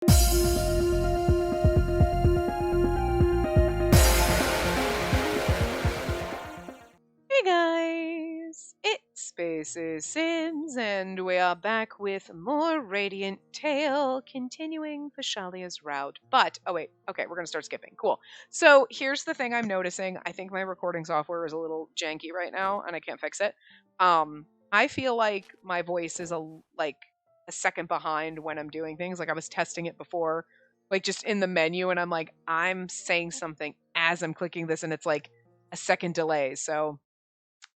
Hey guys, it's Spaces Sims, and we are back with more Radiant Tale, continuing Pashalia's route. But, oh wait, okay, we're gonna start skipping. Cool. So here's the thing I'm noticing. I think my recording software is a little janky right now, and I can't fix it. I feel like my voice is a second behind when I'm doing things. Like I was testing it before, like just in the menu, and I'm like, I'm saying something as I'm clicking this, and it's like a second delay. So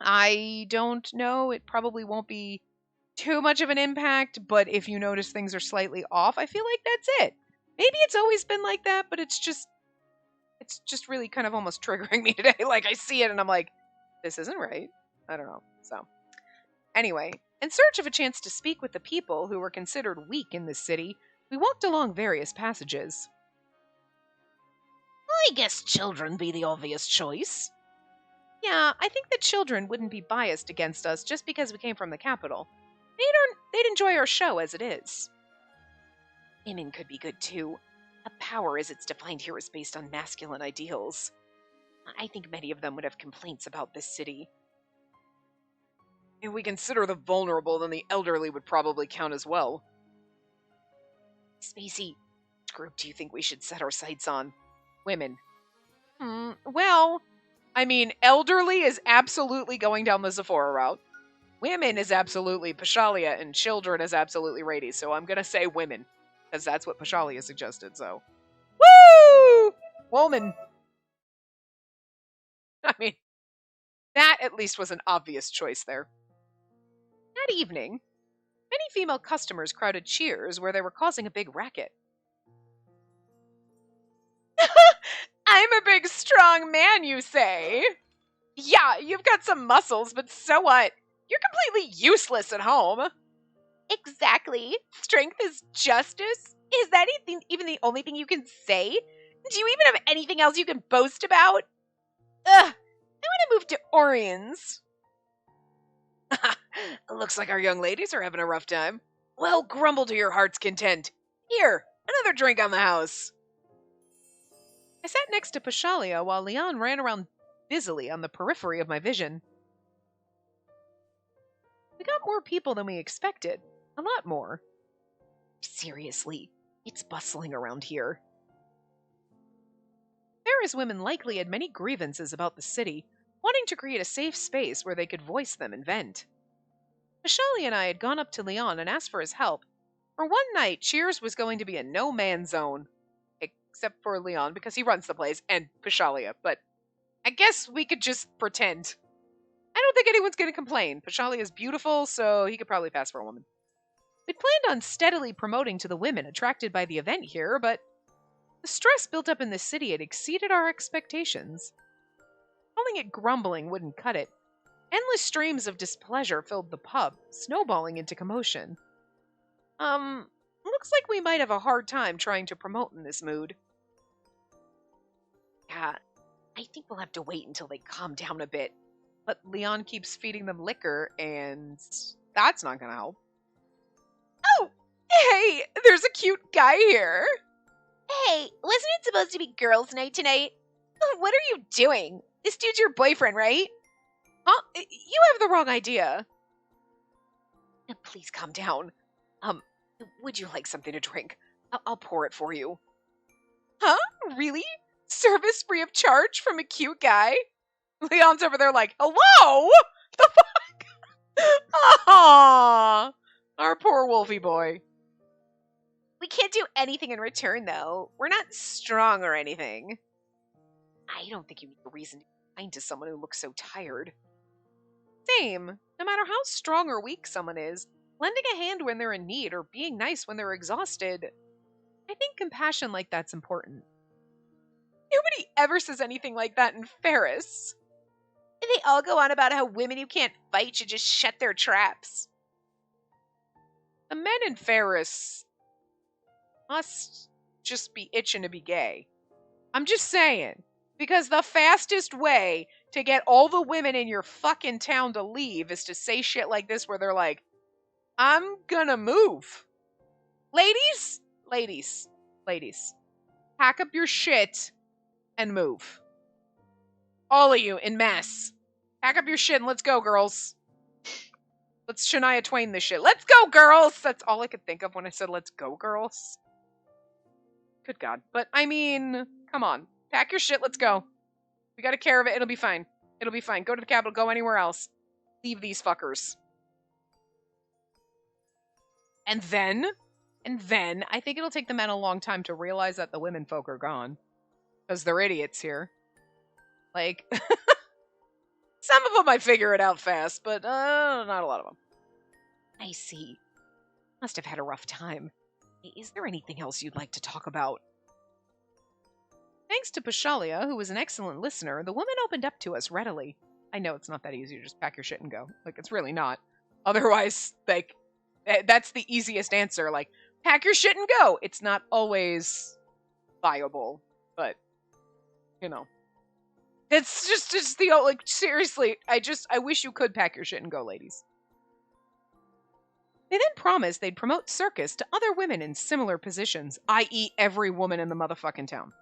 I don't know. It probably won't be too much of an impact, but if you notice things are slightly off, I feel like that's it. Maybe it's always been like that, but it's just really kind of almost triggering me today. Like I see it and I'm like, this isn't right. I don't know. So, anyway, in search of a chance to speak with the people who were considered weak in this city, we walked along various passages. I guess children be the obvious choice. Yeah, I think that children wouldn't be biased against us just because we came from the capital. They'd enjoy our show as it is. Women could be good too. A power as it's defined here is based on masculine ideals. I think many of them would have complaints about this city. If we consider the vulnerable, then the elderly would probably count as well. Spacey, which group do you think we should set our sights on? Women. Well, I mean, elderly is absolutely going down the Zephora route. Women is absolutely Pashalia, and children is absolutely Rady. So I'm going to say women, because that's what Pashalia suggested, so. Woo! Woman. I mean, that at least was an obvious choice there. That evening, many female customers crowded Cheers where they were causing a big racket. I'm a big, strong man, you say? Yeah, you've got some muscles, but so what? You're completely useless at home. Exactly. Strength is justice? Is that even the only thing you can say? Do you even have anything else you can boast about? Ugh, I want to move to Orion's. Looks like our young ladies are having a rough time. Well, grumble to your heart's content. Here, another drink on the house. I sat next to Pashalia while Leon ran around busily on the periphery of my vision. We got more people than we expected. A lot more. Seriously, it's bustling around here. Ferris women likely had many grievances about the city, wanting to create a safe space where they could voice them and vent. Pashalia and I had gone up to Leon and asked for his help. For one night, Cheers was going to be a no-man zone. Except for Leon, because he runs the place, and Pashalia, but I guess we could just pretend. I don't think anyone's going to complain. Pashalia is beautiful, so he could probably pass for a woman. We'd planned on steadily promoting to the women attracted by the event here, but the stress built up in the city had exceeded our expectations. Calling it grumbling wouldn't cut it. Endless streams of displeasure filled the pub, snowballing into commotion. Looks like we might have a hard time trying to promote in this mood. Yeah, I think we'll have to wait until they calm down a bit. But Leon keeps feeding them liquor, and that's not gonna help. Oh, hey, there's a cute guy here. Hey, wasn't it supposed to be girls' night tonight? What are you doing? This dude's your boyfriend, right? Huh? You have the wrong idea. Please calm down. Would you like something to drink? I'll pour it for you. Huh? Really? Service free of charge from a cute guy? Leon's over there like, hello? The fuck? Aww. Our poor Wolfie boy. We can't do anything in return, though. We're not strong or anything. I don't think you need a reason to be kind to someone who looks so tired. Same. No matter how strong or weak someone is, lending a hand when they're in need or being nice when they're exhausted, I think compassion like that's important. Nobody ever says anything like that in Ferris. They all go on about how women who can't fight should just shut their traps. The men in Ferris must just be itching to be gay. I'm just saying. Because the fastest way to get all the women in your fucking town to leave is to say shit like this where they're like, I'm gonna move. Ladies, Ladies, pack up your shit and move. All of you in mass. Pack up your shit and let's go, girls. Let's Shania Twain this shit. Let's go, girls! That's all I could think of when I said let's go, girls. Good God. But, I mean, come on. Pack your shit, let's go. We got a care of it, it'll be fine. It'll be fine. Go to the Capitol, go anywhere else. Leave these fuckers. And then, I think it'll take the men a long time to realize that the women folk are gone. Because they're idiots here. Like, some of them might figure it out fast, but not a lot of them. I see. Must have had a rough time. Is there anything else you'd like to talk about? Thanks to Pasia, who was an excellent listener, the woman opened up to us readily. I know it's not that easy to just pack your shit and go. Like, it's really not. Otherwise, like, that's the easiest answer. Like, pack your shit and go. It's not always viable, but, you know. It's just the, like, seriously, I wish you could pack your shit and go, ladies. They then promised they'd promote circus to other women in similar positions, i.e. every woman in the motherfucking town.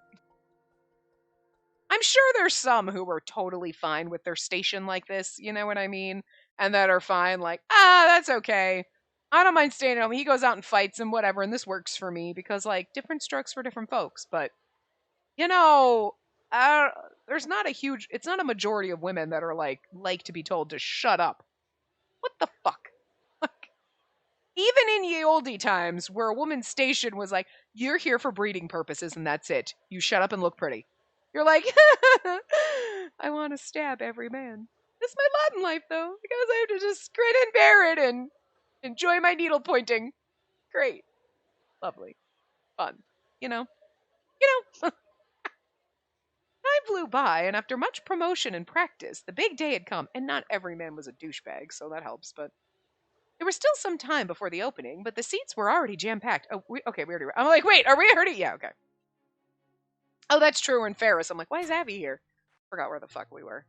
I'm sure there's some who are totally fine with their station like this, you know what I mean? And that are fine, like, that's okay. I don't mind staying at home. He goes out and fights and whatever, and this works for me because, like, different strokes for different folks. But, you know, it's not a majority of women that are like to be told to shut up. What the fuck? Even in ye oldie times, where a woman's station was like, you're here for breeding purposes and that's it. You shut up and look pretty. You're like, I want to stab every man. It's my lot in life, though, because I have to just grin and bear it and enjoy my needle pointing. Great. Lovely. Fun. You know? Time flew by, and after much promotion and practice, the big day had come, and not every man was a douchebag, so that helps, but there was still some time before the opening, but the seats were already jam-packed. Oh, we already were. I'm like, wait, are we already? Yeah, okay. Oh, that's true, we're in Ferris. I'm like, why is Abby here? Forgot where the fuck we were.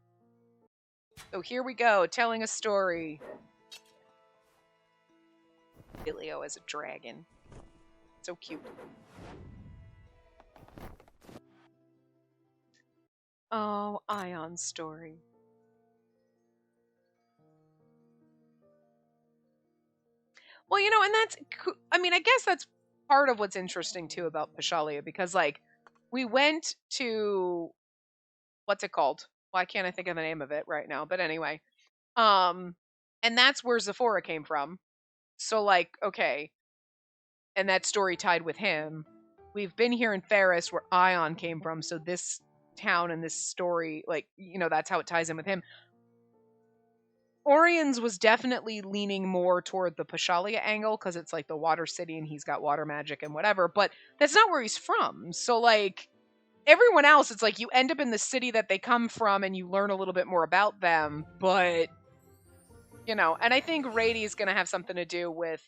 So here we go, telling a story. Bilio as a dragon. So cute. Oh, Ion's story. Well, and that's, I guess that's part of what's interesting, too, about Pasia, because, like, we went to, what's it called? Why can't I think of the name of it right now? But anyway, and that's where Zephora came from. So, like, okay, and that story tied with him. We've been here in Ferris where Ion came from, so this town and this story, like, that's how it ties in with him. Orion's was definitely leaning more toward the Pasia angle because it's like the water city and he's got water magic and whatever, but that's not where he's from. So, like, everyone else, it's like you end up in the city that they come from and you learn a little bit more about them, but, and I think Rady is going to have something to do with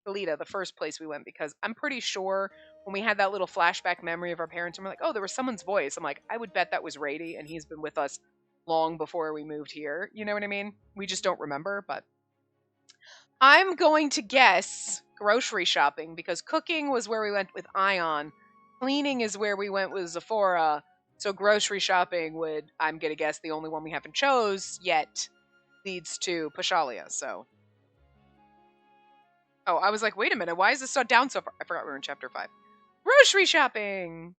Kalita, the first place we went, because I'm pretty sure when we had that little flashback memory of our parents and we're like, oh, there was someone's voice. I'm like, I would bet that was Rady and he's been with us long before we moved here. You know what I mean? We just don't remember, but I'm going to guess grocery shopping because cooking was where we went with Ion. Cleaning is where we went with Zephora. So grocery shopping would, I'm going to guess, the only one we haven't chose yet leads to Pasia. So, oh, I was like, wait a minute, why is this so down so far? I forgot we were in chapter 5. Grocery shopping!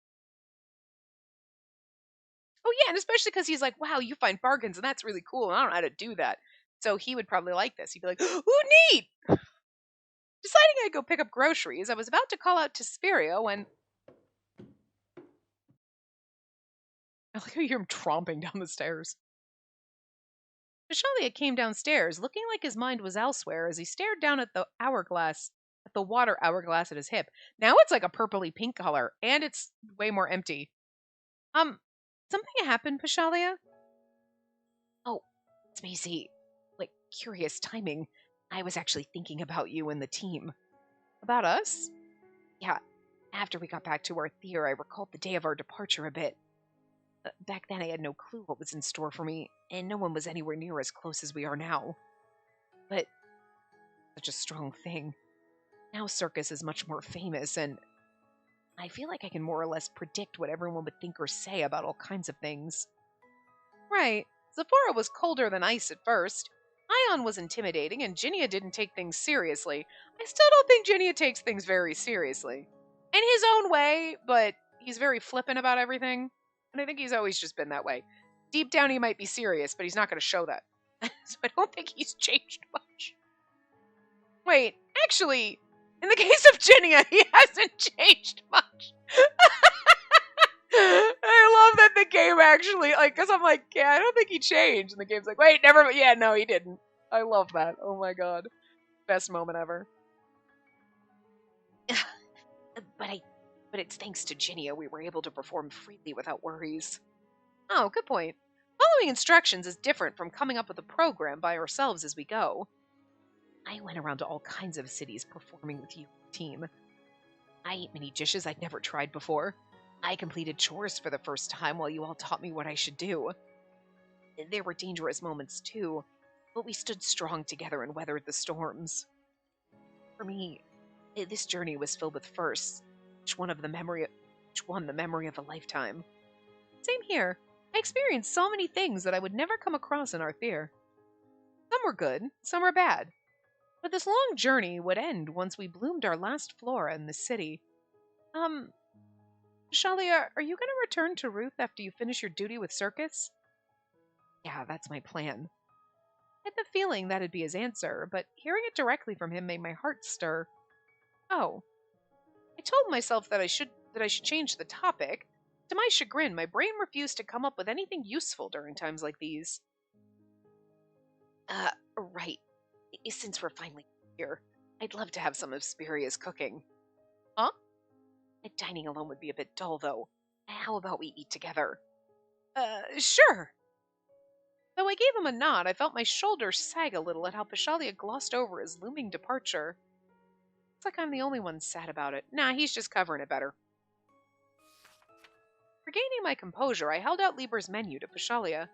Oh, yeah, and especially because he's like, wow, you find bargains, and that's really cool, and I don't know how to do that. So he would probably like this. He'd be like, ooh, neat! Deciding I'd go pick up groceries, I was about to call out to Spirio when... I like how you hear him tromping down the stairs. Pasia came downstairs, looking like his mind was elsewhere as he stared down at the hourglass, at the water hourglass at his hip. Now it's like a purpley pink color, and it's way more empty. Something happened, Pasia? Oh, it's Macy. Like, curious timing. I was actually thinking about you and the team. About us? Yeah, after we got back to our theater, I recalled the day of our departure a bit. Back then I had no clue what was in store for me, and no one was anywhere near as close as we are now. But, such a strong thing. Now circus is much more famous, and I feel like I can more or less predict what everyone would think or say about all kinds of things. Right. Zephora was colder than ice at first. Ion was intimidating, and Ginia didn't take things seriously. I still don't think Ginia takes things very seriously. In his own way, but he's very flippant about everything. And I think he's always just been that way. Deep down, he might be serious, but he's not going to show that. So I don't think he's changed much. Wait, actually, in the case of Ginia, he hasn't changed much. I love that the game actually, because I'm like, yeah, I don't think he changed. And the game's like, wait, never, yeah, no, he didn't. I love that. Oh my god. Best moment ever. But it's thanks to Ginia we were able to perform freely without worries. Oh, good point. Following instructions is different from coming up with a program by ourselves as we go. I went around to all kinds of cities performing with you, team. I ate many dishes I'd never tried before. I completed chores for the first time while you all taught me what I should do. There were dangerous moments too, but we stood strong together and weathered the storms. For me, this journey was filled with firsts, which won the memory of a lifetime. Same here. I experienced so many things that I would never come across in Arthur. Some were good, some were bad. But this long journey would end once we bloomed our last flora in the city. Shalia, are you going to return to Ruth after you finish your duty with circus? Yeah, that's my plan. I had the feeling that'd be his answer, but hearing it directly from him made my heart stir. Oh. I told myself that I should change the topic. To my chagrin, my brain refused to come up with anything useful during times like these. Right. Since we're finally here, I'd love to have some of Spiria's cooking. Huh? Dining alone would be a bit dull, though. How about we eat together? Sure. Though I gave him a nod, I felt my shoulders sag a little at how Pasia glossed over his looming departure. It's like I'm the only one sad about it. Nah, he's just covering it better. Regaining my composure, I held out Lieber's menu to Pasia.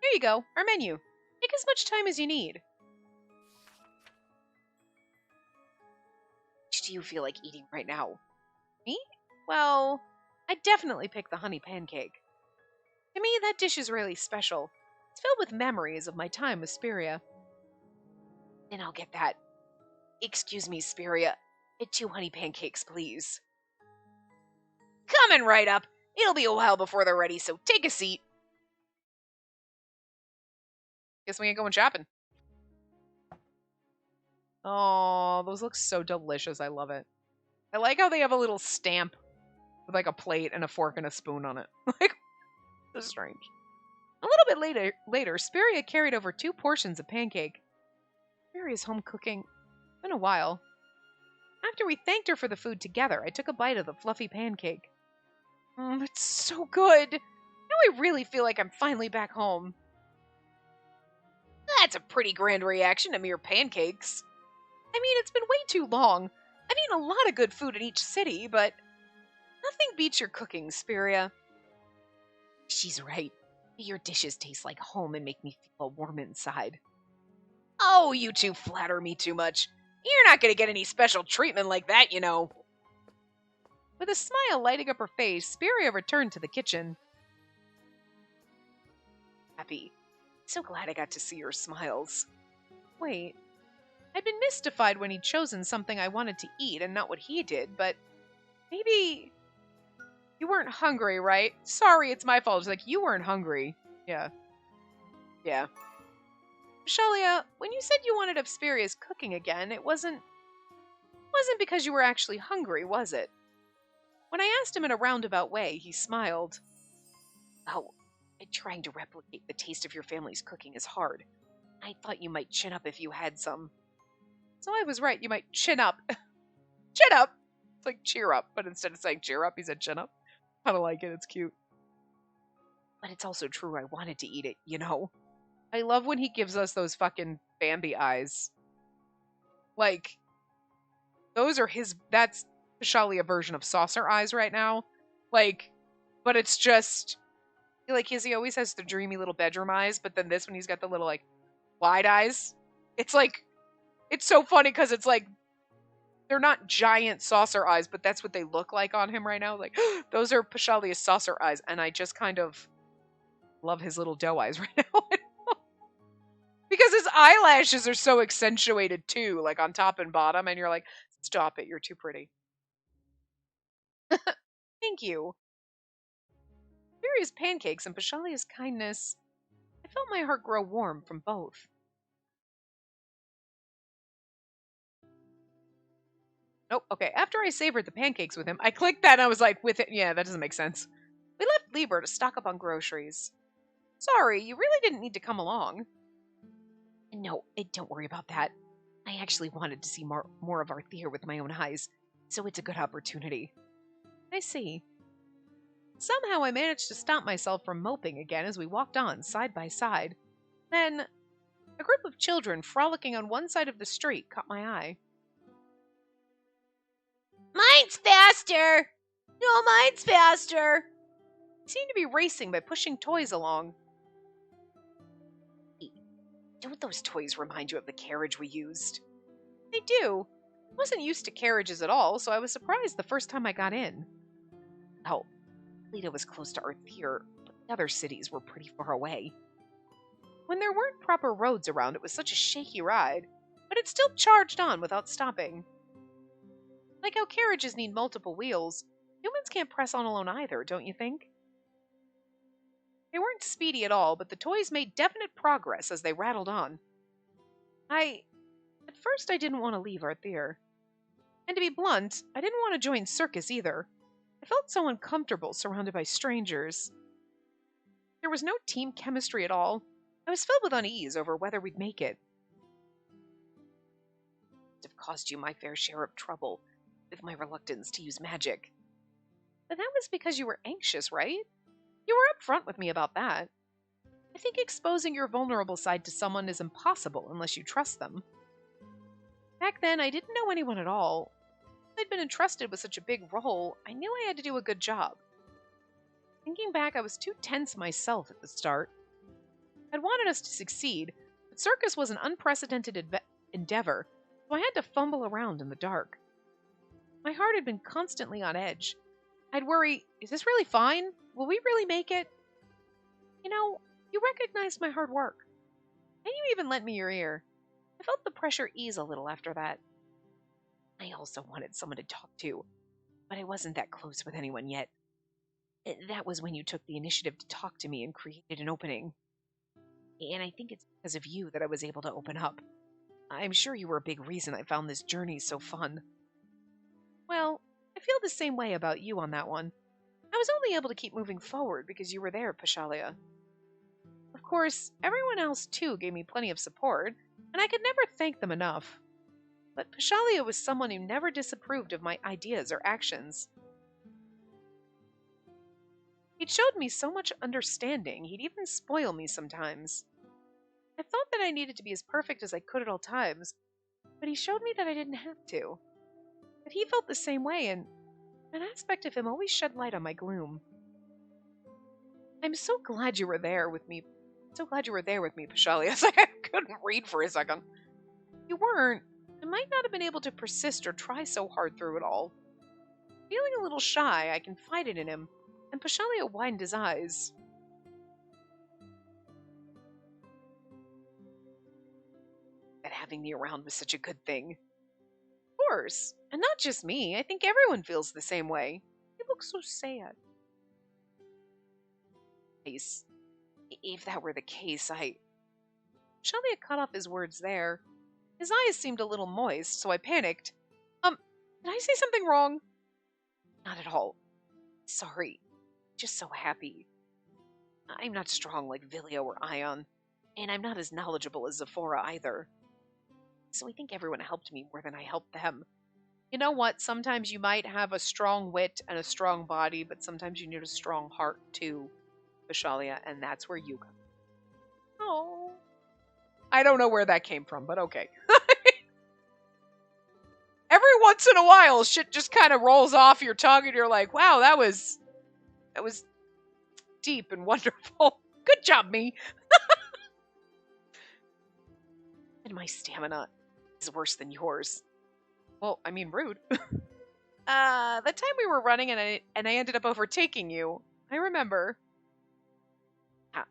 Here you go, our menu. Take as much time as you need. Which do you feel like eating right now? Me? Well, I'd definitely pick the honey pancake. To me, that dish is really special. It's filled with memories of my time with Spiria. Then I'll get that. Excuse me, Spiria. 2 honey pancakes, please. Coming right up. It'll be a while before they're ready, so take a seat. Guess we ain't going shopping. Oh, those look so delicious. I love it. I like how they have a little stamp with like a plate and a fork and a spoon on it. Like, so strange. A little bit later, Spiria carried over 2 portions of pancake. Spiria's home cooking. It's been a while. After we thanked her for the food together, I took a bite of the fluffy pancake. It's so good. Now I really feel like I'm finally back home. That's a pretty grand reaction to mere pancakes. I mean, it's been way too long. I've eaten a lot of good food in each city, but nothing beats your cooking, Spiria. She's right. Your dishes taste like home and make me feel warm inside. Oh, you two flatter me too much. You're not going to get any special treatment like that, you know. With a smile lighting up her face, Spiria returned to the kitchen. Happy. So glad I got to see your smiles. Wait. I'd been mystified when he'd chosen something I wanted to eat and not what he did, but maybe... You weren't hungry, right? Sorry, it's my fault. It's like, you weren't hungry. Yeah. Yeah. Shalia, when you said you wanted Spiria's cooking again, it wasn't because you were actually hungry, was it? When I asked him in a roundabout way, he smiled. Oh, trying to replicate the taste of your family's cooking is hard. I thought you might chin up if you had some. So I was right, you might chin up. Chin up! It's like cheer up, but instead of saying cheer up, he said chin up. I don't like it, it's cute. But it's also true I wanted to eat it, you know? I love when he gives us those fucking Bambi eyes. Like, those are that's Shalia version of saucer eyes right now. Like, but it's just, like, he always has the dreamy little bedroom eyes, but then this one he's got the little, like, wide eyes. It's like, it's so funny because it's like, they're not giant saucer eyes, but that's what they look like on him right now. Like, those are Pashalia's saucer eyes, and I just kind of love his little doe eyes right now. Because his eyelashes are so accentuated too, like on top and bottom, and you're like, stop it, you're too pretty. Thank you. Various pancakes and Pashalia's kindness, I felt my heart grow warm from both. Nope, okay, after I savored the pancakes with him, I clicked that and I was like, with it, yeah, that doesn't make sense. We left Lieber to stock up on groceries. Sorry, you really didn't need to come along. No, don't worry about that. I actually wanted to see more of Arthur with my own eyes, so it's a good opportunity. I see. Somehow I managed to stop myself from moping again as we walked on, side by side. Then, a group of children frolicking on one side of the street caught my eye. Mine's faster! No, mine's faster! They seemed to be racing by pushing toys along. Don't those toys remind you of the carriage we used? They do. I wasn't used to carriages at all, so I was surprised the first time I got in. Oh, Kalita was close to Arthur, but the other cities were pretty far away. When there weren't proper roads around, it was such a shaky ride, but it still charged on without stopping. Like how carriages need multiple wheels, humans can't press on alone either, don't you think? They weren't speedy at all, but the toys made definite progress as they rattled on. At first I didn't want to leave Arthur. And to be blunt, I didn't want to join circus either. I felt so uncomfortable surrounded by strangers. There was no team chemistry at all. I was filled with unease over whether we'd make it. It have caused you my fair share of trouble with my reluctance to use magic. But that was because you were anxious, right? You were upfront with me about that. I think exposing your vulnerable side to someone is impossible unless you trust them. Back then, I didn't know anyone at all. I'd been entrusted with such a big role, I knew I had to do a good job. Thinking back, I was too tense myself at the start. I'd wanted us to succeed, but circus was an unprecedented endeavor, so I had to fumble around in the dark. My heart had been constantly on edge. I'd worry, is this really fine? Will we really make it? You know, you recognized my hard work. And you even lent me your ear. I felt the pressure ease a little after that. I also wanted someone to talk to, but I wasn't that close with anyone yet. That was when you took the initiative to talk to me and created an opening. And I think it's because of you that I was able to open up. I'm sure you were a big reason I found this journey so fun. Well, I feel the same way about you on that one. I was only able to keep moving forward because you were there, Pasia. Of course, everyone else too gave me plenty of support, and I could never thank them enough. But Pasia was someone who never disapproved of my ideas or actions. He'd showed me so much understanding, he'd even spoil me sometimes. I thought that I needed to be as perfect as I could at all times, but he showed me that I didn't have to. That he felt the same way, and an aspect of him always shed light on my gloom. I'm so glad you were there with me. So glad you were there with me, Pasia. It's like I couldn't read for a second. If you weren't, I might not have been able to persist or try so hard through it all. Feeling a little shy, I confided in him, and Pasia widened his eyes. That having me around was such a good thing. Of course, and not just me. I think everyone feels the same way. You look so sad. If that were the case, Pasia cut off his words there. His eyes seemed a little moist, so I panicked. Did I say something wrong? Not at all. Sorry. Just so happy. I'm not strong like Vilio or Ion, and I'm not as knowledgeable as Zephora either. So I think everyone helped me more than I helped them. You know what? Sometimes you might have a strong wit and a strong body, but sometimes you need a strong heart too, Pasia, and that's where you come. Oh. I don't know where that came from, but okay. Every once in a while, shit just kind of rolls off your tongue and you're like, wow, that was deep and wonderful. Good job, me. And my stamina is worse than yours. Well, I mean, rude. The time we were running and I ended up overtaking you. I remember. Ah,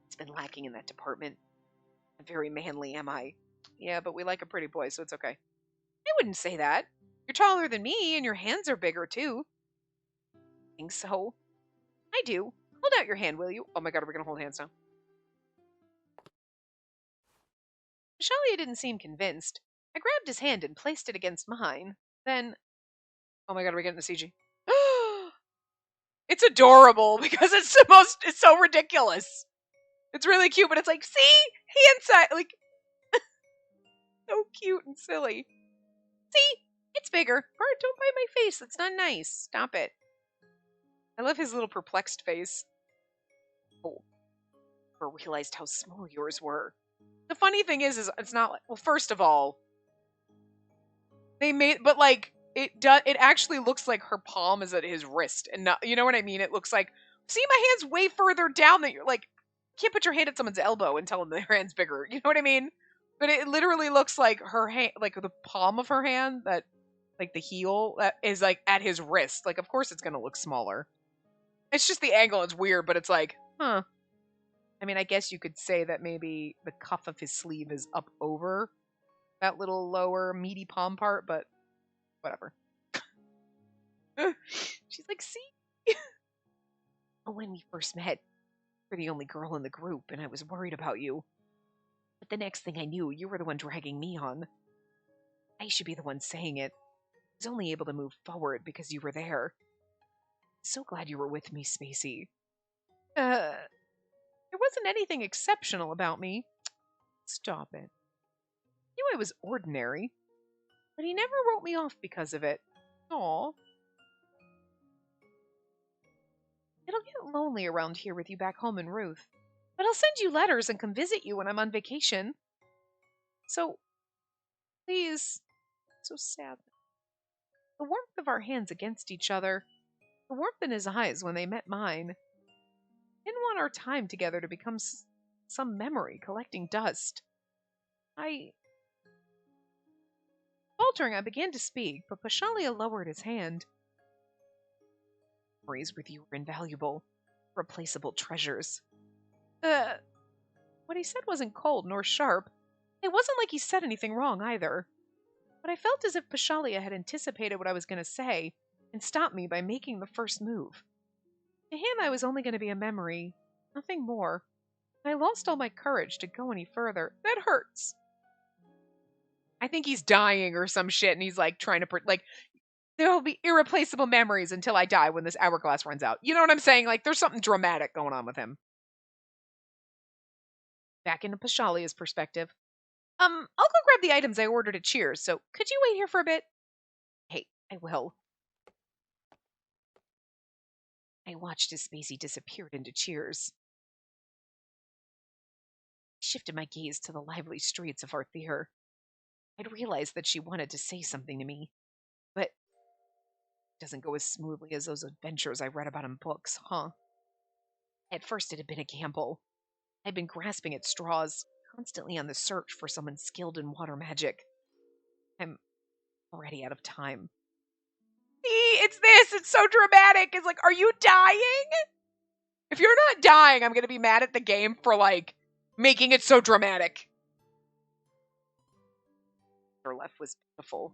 it's been lacking in that department. I'm very manly, am I? Yeah, but we like a pretty boy, so it's okay. I wouldn't say that. You're taller than me, and your hands are bigger, too. Think so? I do. Hold out your hand, will you? Oh my god, are we gonna hold hands now? Shalia didn't seem convinced. I grabbed his hand and placed it against mine. Then, oh my god, are we getting the CG? It's adorable because it's so ridiculous. It's really cute, but it's like, see? Hand size, like, so cute and silly. See? It's bigger. Bart, don't bite my face. That's not nice. Stop it. I love his little perplexed face. Oh, I never realized how small yours were. The funny thing is it's not like, well, first of all, but like, it actually looks like her palm is at his wrist and not, you know what I mean? It looks like, see, my hand's way further down than you're like, you can't put your hand at someone's elbow and tell them their hand's bigger. You know what I mean? But it literally looks like her hand, like the palm of her hand, that, like the heel, that is like at his wrist. Like, of course it's going to look smaller. It's just the angle. It's weird, but it's like, huh. I mean, I guess you could say that maybe the cuff of his sleeve is up over that little lower meaty palm part, but whatever. She's like, see? When we first met, you were the only girl in the group, and I was worried about you. But the next thing I knew, you were the one dragging me on. I should be the one saying it. I was only able to move forward because you were there. So glad you were with me, Spacey. There wasn't anything exceptional about me. Stop it. I knew I was ordinary, but he never wrote me off because of it. Aw. It'll get lonely around here with you back home in Ruth, but I'll send you letters and come visit you when I'm on vacation. So, please, so sad. The warmth of our hands against each other, the warmth in his eyes when they met mine. Didn't want our time together to become some memory collecting dust. Faltering, I began to speak, but Pashalia lowered his hand. Memories with you were invaluable, replaceable treasures. What he said wasn't cold nor sharp. It wasn't like he said anything wrong either. But I felt as if Pashalia had anticipated what I was going to say and stopped me by making the first move. To him, I was only going to be a memory, nothing more. I lost all my courage to go any further. That hurts. I think he's dying or some shit, and he's like trying to there will be irreplaceable memories until I die when this hourglass runs out. You know what I'm saying? Like, there's something dramatic going on with him. Back into Pashalia's perspective. I'll go grab the items I ordered at Cheers, so could you wait here for a bit? Hey, I will. I watched as Spacey disappeared into Cheers. I shifted my gaze to the lively streets of Arthur. I'd realized that she wanted to say something to me, but it doesn't go as smoothly as those adventures I read about in books, huh? At first it had been a gamble. I'd been grasping at straws, constantly on the search for someone skilled in water magic. I'm already out of time. See, it's this. It's so dramatic. It's like, are you dying? If you're not dying, I'm going to be mad at the game for, like, making it so dramatic. Her left was pitiful.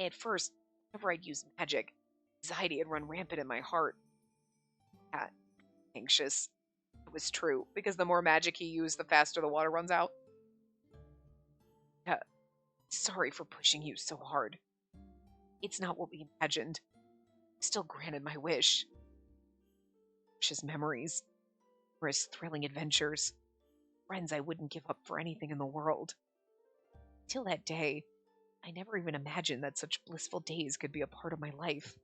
At first, whenever I'd use magic, anxiety had run rampant in my heart. Yeah, anxious. It was true, because the more magic he used, the faster the water runs out. Sorry for pushing you so hard. It's not what we imagined. Still granted my wish. Precious memories. Numerous thrilling adventures. Friends I wouldn't give up for anything in the world. Till that day, I never even imagined that such blissful days could be a part of my life.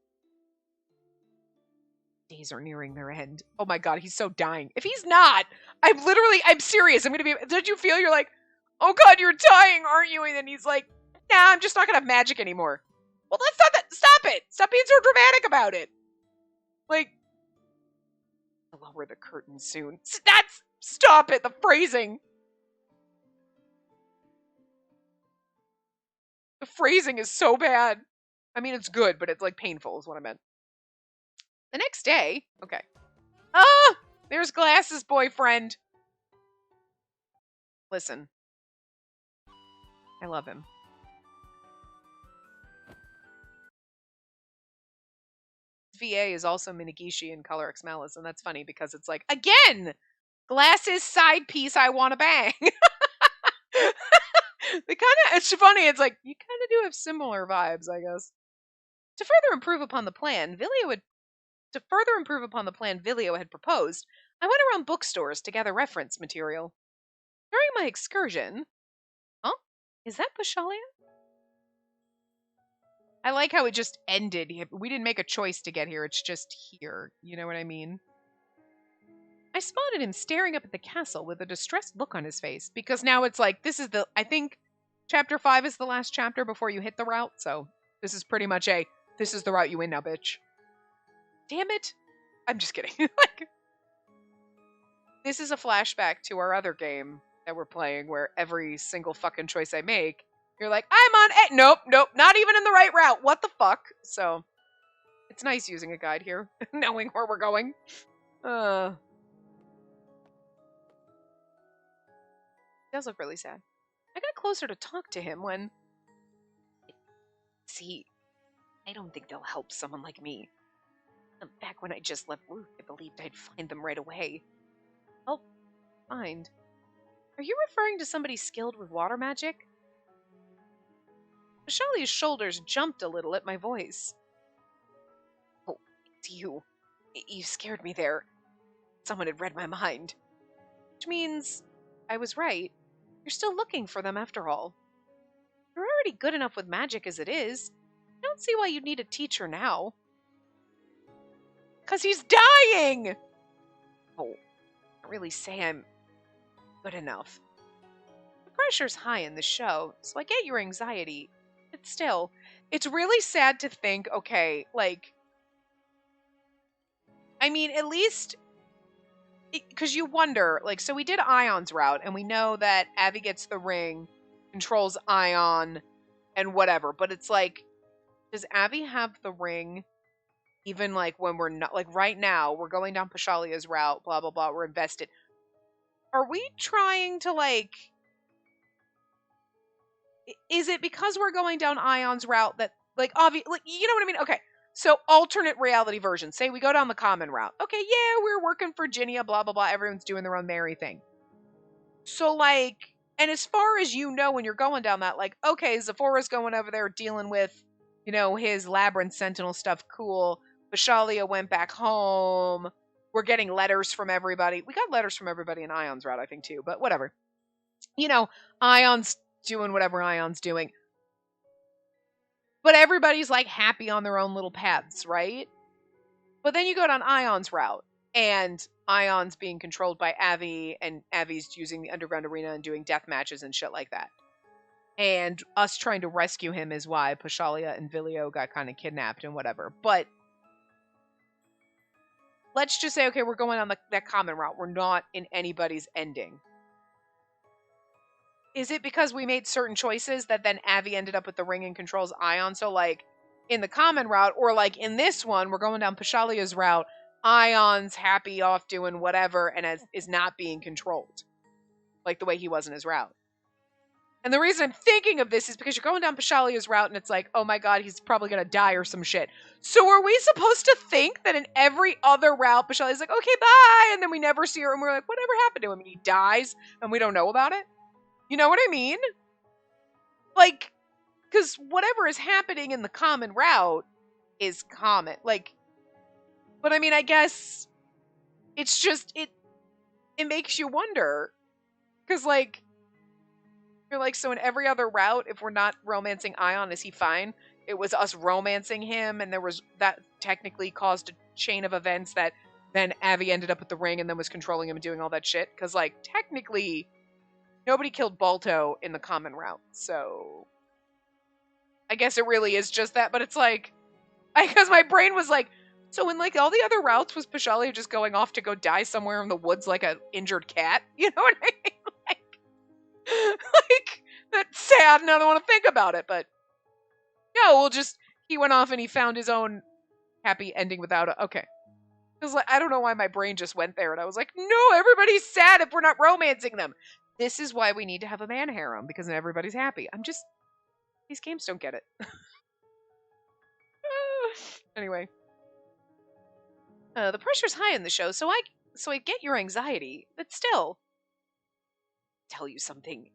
Days are nearing their end. Oh my god, he's so dying. If he's not, I'm serious. Did you feel you're like, oh god, you're dying, aren't you? And then he's like, nah, I'm just not gonna have magic anymore. Well, that's not that. Stop it. Stop being so dramatic about it. Like, I'll lower the curtain soon. Stop it. The phrasing. The phrasing is so bad. I mean, it's good, but it's like painful is what I meant. The next day, okay. Ah, there's Glass's boyfriend. Listen, I love him. VA is also Minagishi in Color X Malice, and that's funny because it's like, again, Glass's side piece I want to bang. They kind of, it's funny, it's like, you kind of do have similar vibes, I guess. To further improve upon the plan, Vilio had proposed, I went around bookstores to gather reference material. During my excursion, huh? Is that Pashalia? I like how it just ended. We didn't make a choice to get here. It's just here. You know what I mean? I spotted him staring up at the castle with a distressed look on his face, because now it's like, I think chapter 5 is the last chapter before you hit the route, so this is pretty much this is the route you win now, bitch. Damn it. I'm just kidding. Like, this is a flashback to our other game that we're playing, where every single fucking choice I make, you're like, I'm on it. Nope, not even in the right route. What the fuck? So, it's nice using a guide here, knowing where we're going. It does look really sad. I got closer to talk to him when... See, I don't think they'll help someone like me. Back when I just left Ruth, I believed I'd find them right away. Help find. Are you referring to somebody skilled with water magic? Shalia's shoulders jumped a little at my voice. Oh, it's you. You scared me there. Someone had read my mind. Which means I was right. You're still looking for them after all. You're already good enough with magic as it is. I don't see why you'd need a teacher now. 'Cause he's dying! Oh, I can't really say I'm good enough. The pressure's high in the show, so I get your anxiety. But still, it's really sad to think, okay, like, I mean, at least, because you wonder, like, so we did Ion's route, and we know that Abby gets the ring, controls Ion, and whatever, but it's like, does Abby have the ring, even, like, when we're not, like, right now, we're going down Pashalia's route, blah, blah, blah, we're invested. Are we trying to, like, is it because we're going down Ion's route that, like, like, you know what I mean? Okay, so alternate reality version. Say we go down the common route. Okay, yeah, we're working for Virginia, blah, blah, blah. Everyone's doing their own merry thing. So, like, and as far as you know when you're going down that, like, okay, Zephora's going over there dealing with, you know, his Labyrinth Sentinel stuff, cool. Pashalia went back home. We're getting letters from everybody. We got letters from everybody in Ion's route, I think, too, but whatever. You know, Ion's doing whatever Ion's doing. But everybody's, like, happy on their own little paths, right? But then you go down Ion's route, and Ion's being controlled by Avi, and Avi's using the underground arena and doing death matches and shit like that. And us trying to rescue him is why Pashalia and Vilio got kind of kidnapped and whatever. But let's just say, okay, we're going on that common route. We're not in anybody's ending. Is it because we made certain choices that then Avi ended up with the ring and controls Ion? So, like, in the common route, or, like, in this one, we're going down Pashalia's route, Ion's happy off doing whatever and is not being controlled. Like, the way he was in his route. And the reason I'm thinking of this is because you're going down Pashalia's route and it's like, oh my god, he's probably going to die or some shit. So are we supposed to think that in every other route, Pashalia's like, okay, bye, and then we never see her and we're like, whatever happened to him? And he dies and we don't know about it? You know what I mean? Like, because whatever is happening in the common route is common. Like, but I mean, I guess it's just, it makes you wonder. Because, like, you're like, so in every other route, if we're not romancing Ion, is he fine? It was us romancing him, and there was, that technically caused a chain of events that then Avi ended up with the ring and then was controlling him and doing all that shit. Because, like, technically, nobody killed Balto in the common route, so I guess it really is just that, but it's like, because my brain was like, so in, like, all the other routes was Pashalia just going off to go die somewhere in the woods like an injured cat? You know what I mean? Like, that's sad and I don't want to think about it, but No, we'll just, he went off and he found his own happy ending without a, okay. Because like, I don't know why my brain just went there, and I was like, no, everybody's sad if we're not romancing them. This is why we need to have a man harem, because then everybody's happy. These games don't get it. Anyway, the pressure's high in the show, so I get your anxiety, but still, tell you something.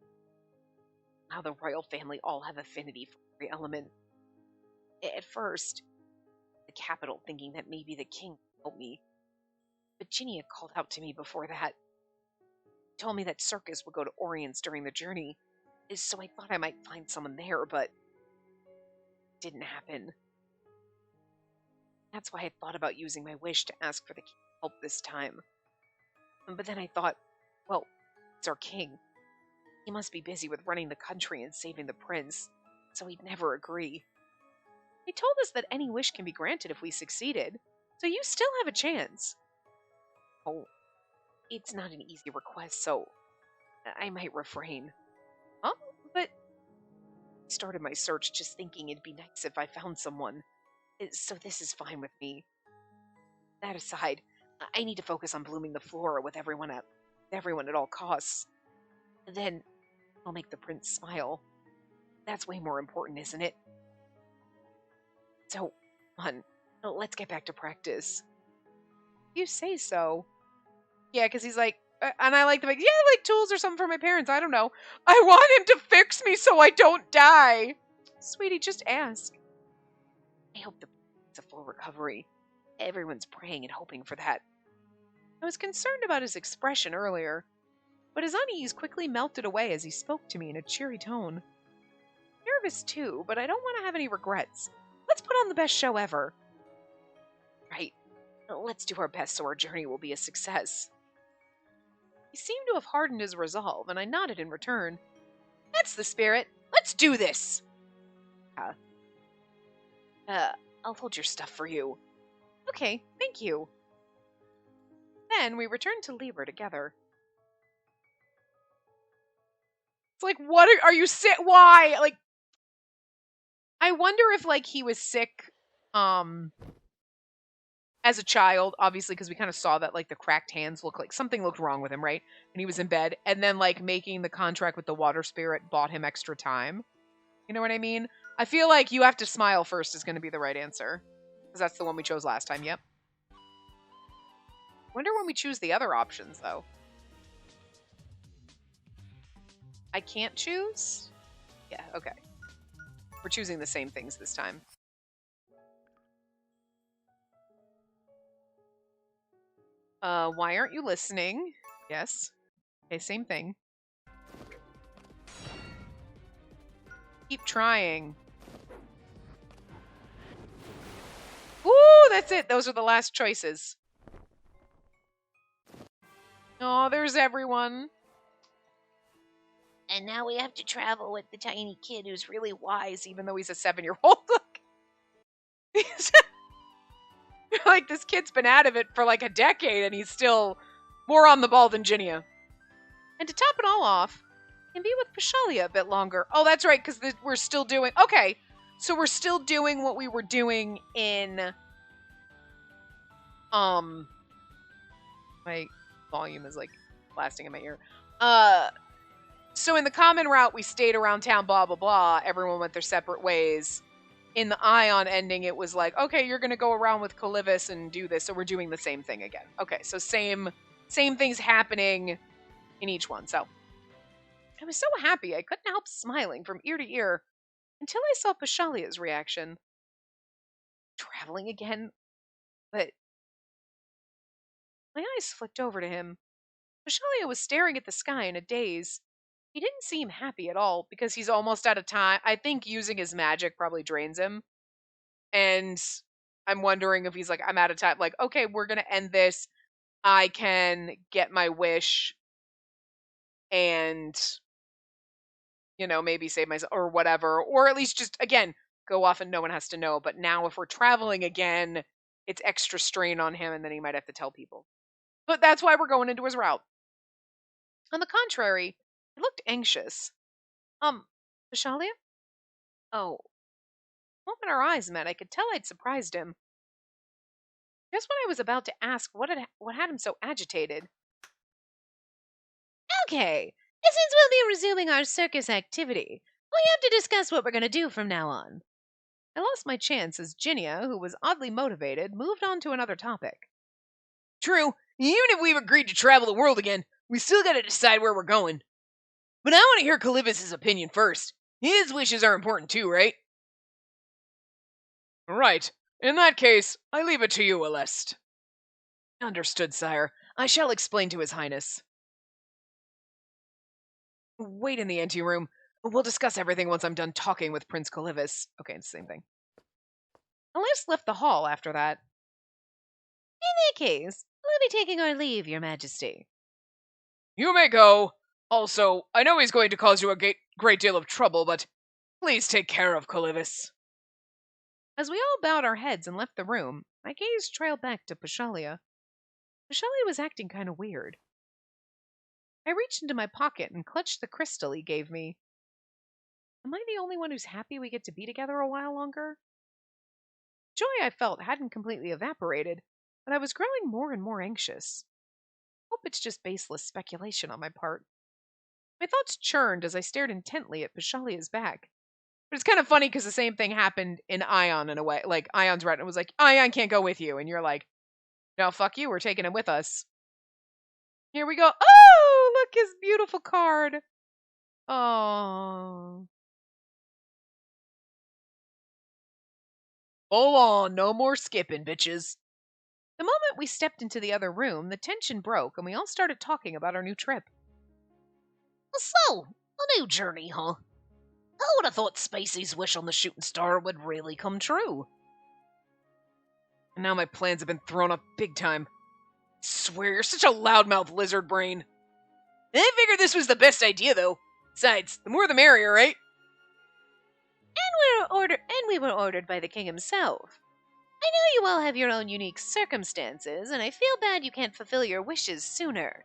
How the royal family all have affinity for every element. At first, the capital thinking that maybe the king would help me. But Ginny had called out to me before that. Told me that circus would go to Orient's during the journey, so I thought I might find someone there, but it didn't happen. That's why I thought about using my wish to ask for the king's help this time. But then I thought, well, it's our king. He must be busy with running the country and saving the prince, so he'd never agree. He told us that any wish can be granted if we succeeded, so you still have a chance. Oh, it's not an easy request, so I might refrain. Huh? But I started my search just thinking it'd be nice if I found someone, so this is fine with me. That aside, I need to focus on blooming the flora with everyone at all costs. Then I'll make the prince smile. That's way more important, isn't it? So, come on, let's get back to practice. You say so. Yeah, because he's like, and I like to make, yeah, like tools or something for my parents. I don't know. I want him to fix me so I don't die. Sweetie, just ask. I hope it's a full recovery. Everyone's praying and hoping for that. I was concerned about his expression earlier, but his unease quickly melted away as he spoke to me in a cheery tone. Nervous too, but I don't want to have any regrets. Let's put on the best show ever. Right. Let's do our best so our journey will be a success. He seemed to have hardened his resolve, and I nodded in return. That's the spirit. Let's do this. I'll hold your stuff for you. Okay, thank you. Then we returned to Libra together. It's like, what are you sick? Why? Like, I wonder if like he was sick, as a child, obviously, because we kind of saw that like the cracked hands look like something looked wrong with him, right? And he was in bed, and then like making the contract with the water spirit bought him extra time. You know what I mean? I feel like you have to smile first is going to be the right answer, because that's the one we chose last time. Yep. Wonder when we choose the other options though. I can't choose? Yeah, okay. We're choosing the same things this time. Why aren't you listening? Yes. Okay, same thing. Keep trying. Ooh, that's it. Those are the last choices. Oh, there's everyone. And now we have to travel with the tiny kid who's really wise, even though he's a 7-year-old. Like, this kid's been out of it for like a decade, and he's still more on the ball than Ginia. And to top it all off, can be with Pasia a bit longer. Oh, that's right, because we're still doing... Okay, so we're still doing what we were doing in... My volume is, like, blasting in my ear. So in the common route, we stayed around town, blah, blah, blah. Everyone went their separate ways. In the Ion ending, it was like, okay, you're going to go around with Kivus and do this, so we're doing the same thing again. Okay, so same things happening in each one. So I was so happy I couldn't help smiling from ear to ear until I saw Pasia's reaction. Traveling again? But my eyes flicked over to him. Pasia was staring at the sky in a daze. He didn't seem happy at all because he's almost out of time. I think using his magic probably drains him. And I'm wondering if he's like, I'm out of time. Like, okay, we're going to end this. I can get my wish and, you know, maybe save myself or whatever. Or at least just, again, go off and no one has to know. But now if we're traveling again, it's extra strain on him and then he might have to tell people. But that's why we're going into his route. On the contrary, he looked anxious. Pasia? Oh, The moment our eyes met, I could tell I'd surprised him. Just when I was about to ask what had him so agitated. Okay, since we'll be resuming our circus activity, we have to discuss what we're going to do from now on. I lost my chance as Ginia, who was oddly motivated, moved on to another topic. True, even if we've agreed to travel the world again, we still gotta decide where we're going. But I want to hear Kalivas' opinion first. His wishes are important too, right? Right. In that case, I leave it to you, Aleste. Understood, sire. I shall explain to His Highness. Wait in the anteroom. We'll discuss everything once I'm done talking with Prince Kivus. Okay, it's the same thing. Aleste left the hall after that. In that case, we'll be taking our leave, Your Majesty. You may go. Also, I know he's going to cause you a great deal of trouble, but please take care of Kivus. As we all bowed our heads and left the room, my gaze trailed back to Pasia. Pasia was acting kind of weird. I reached into my pocket and clutched the crystal he gave me. Am I the only one who's happy we get to be together a while longer? Joy I felt hadn't completely evaporated, but I was growing more and more anxious. Hope it's just baseless speculation on my part. My thoughts churned as I stared intently at Pashalia's back. But it's kind of funny because the same thing happened in Ion in a way. Like, Ion's right, and it was like, Ion can't go with you. And you're like, no, fuck you, we're taking him with us. Here we go. Oh, look, his beautiful card. Oh. Hold on, no more skipping, bitches. The moment we stepped into the other room, the tension broke and we all started talking about our new trip. So, a new journey, huh? I would have thought Spacey's wish on the shooting star would really come true. And now my plans have been thrown up big time. I swear, you're such a loudmouth lizard brain. I figured this was the best idea, though. Besides, the more the merrier, right? And we were ordered by the king himself. I know you all have your own unique circumstances, and I feel bad you can't fulfill your wishes sooner.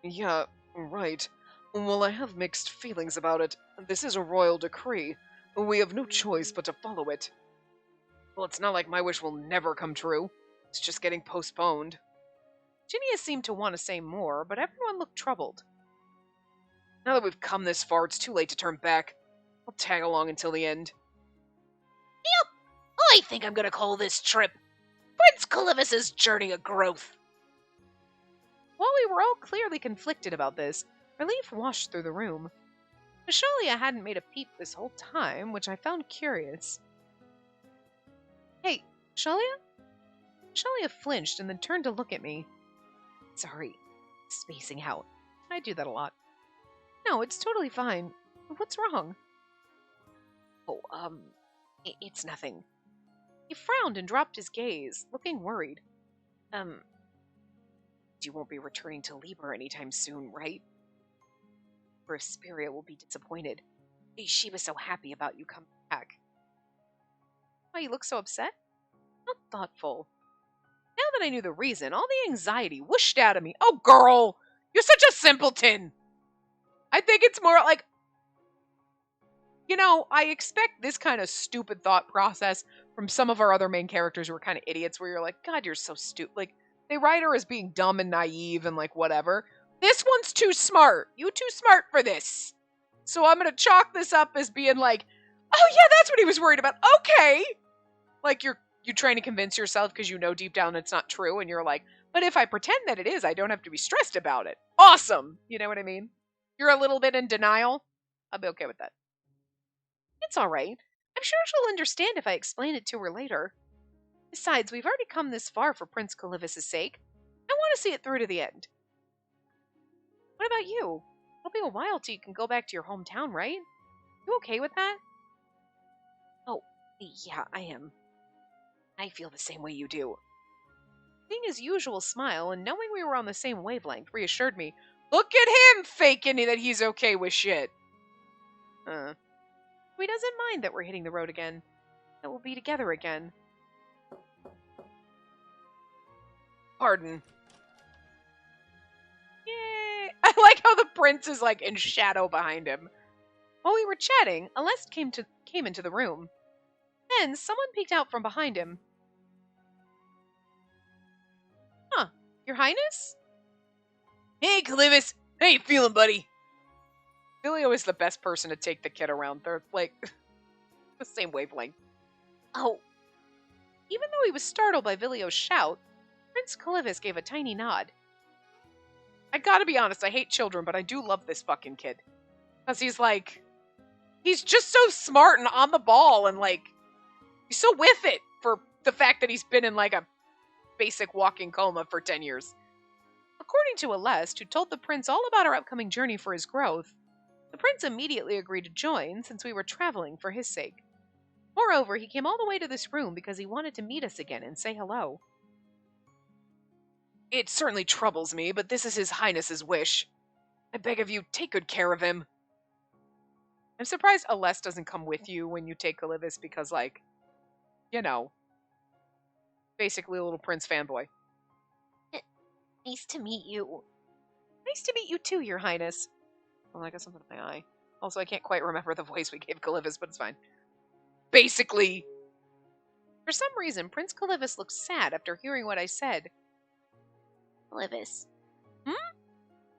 Yeah, right. Well, I have mixed feelings about it. This is a royal decree. We have no choice but to follow it. Well, it's not like my wish will never come true. It's just getting postponed. Ginia seemed to want to say more, but everyone looked troubled. Now that we've come this far, it's too late to turn back. I'll tag along until the end. Yep, I think I'm gonna call this trip Prince Kivus' Journey of Growth. While we were all clearly conflicted about this, relief washed through the room. Pashalia hadn't made a peep this whole time, which I found curious. Hey, Pashalia? Pashalia flinched and then turned to look at me. Sorry, spacing out. I do that a lot. No, it's totally fine. What's wrong? Oh, it's nothing. He frowned and dropped his gaze, looking worried. You won't be returning to Libra anytime soon, right? Or Spiria will be disappointed. She was so happy about you coming back. Why you look so upset? Not thoughtful. Now that I knew the reason, all the anxiety whooshed out of me. Oh, girl! You're such a simpleton! I think it's more like... You know, I expect this kind of stupid thought process from some of our other main characters who are kind of idiots, where you're like, God, you're so stupid. Like, they write her as being dumb and naive and, like, whatever. This one's too smart. You too smart for this. So I'm going to chalk this up as being like, oh, yeah, that's what he was worried about. Okay. Like, you're trying to convince yourself because you know deep down it's not true. And you're like, but if I pretend that it is, I don't have to be stressed about it. Awesome. You know what I mean? You're a little bit in denial. I'll be okay with that. It's all right. I'm sure she'll understand if I explain it to her later. Besides, we've already come this far for Prince Kivus' sake. I want to see it through to the end. What about you? It'll be a while till you can go back to your hometown, right? You okay with that? Oh, yeah, I am. I feel the same way you do. Seeing his usual smile and knowing we were on the same wavelength reassured me. Look at him faking that he's okay with shit. He doesn't mind that we're hitting the road again. That we'll be together again. Pardon. Yay! I like how the prince is like in shadow behind him. While we were chatting, Aleste came into the room. Then someone peeked out from behind him. Huh, Your Highness? Hey, Kivus! How you feeling, buddy? Vilio is the best person to take the kid around. They're, like, the same wavelength. Oh. Even though he was startled by Vilio's shout, Prince Kivus gave a tiny nod. I gotta be honest, I hate children, but I do love this fucking kid. Because he's just so smart and on the ball, and, like, he's so with it for the fact that he's been in, like, a basic walking coma for 10 years. According to Aleste, who told the prince all about our upcoming journey for his growth, the prince immediately agreed to join since we were traveling for his sake. Moreover, he came all the way to this room because he wanted to meet us again and say hello. It certainly troubles me, but this is His Highness's wish. I beg of you, take good care of him. I'm surprised Aleste doesn't come with you when you take Kivus because, like, you know, basically a little prince fanboy. Nice to meet you. Nice to meet you too, Your Highness. Oh, I got something in my eye. Also, I can't quite remember the voice we gave Kivus, but it's fine. Basically. For some reason, Prince Kivus looked sad after hearing what I said. Kivus.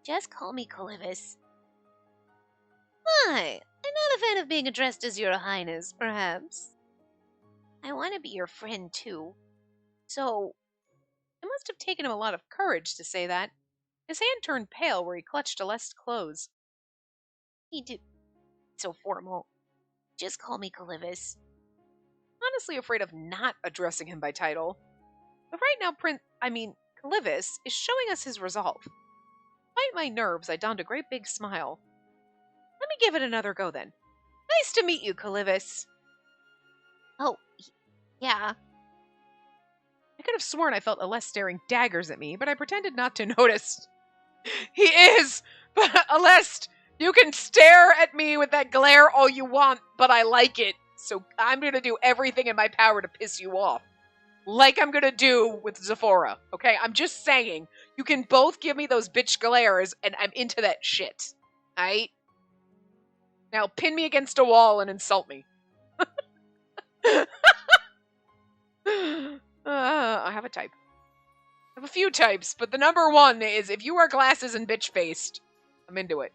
Just call me Kivus. Why? I'm not a fan of being addressed as Your Highness, perhaps. I want to be your friend, too. So, it must have taken him a lot of courage to say that. His hand turned pale where he clutched Aleste's clothes. He did so formal. Just call me Kivus. Honestly afraid of not addressing him by title. But right now, Kivus is showing us his resolve. Despite my nerves, I donned a great big smile. Let me give it another go then. Nice to meet you, Kivus. Oh, yeah. I could have sworn I felt Aleste staring daggers at me, but I pretended not to notice. He is! But Aleste, you can stare at me with that glare all you want, but I like it. So I'm going to do everything in my power to piss you off. Like I'm going to do with Zephora, okay? I'm just saying, you can both give me those bitch glares, and I'm into that shit. Alright? Now pin me against a wall and insult me. I have a type. I have a few types, but the number one is if you wear glasses and bitch-faced, I'm into it.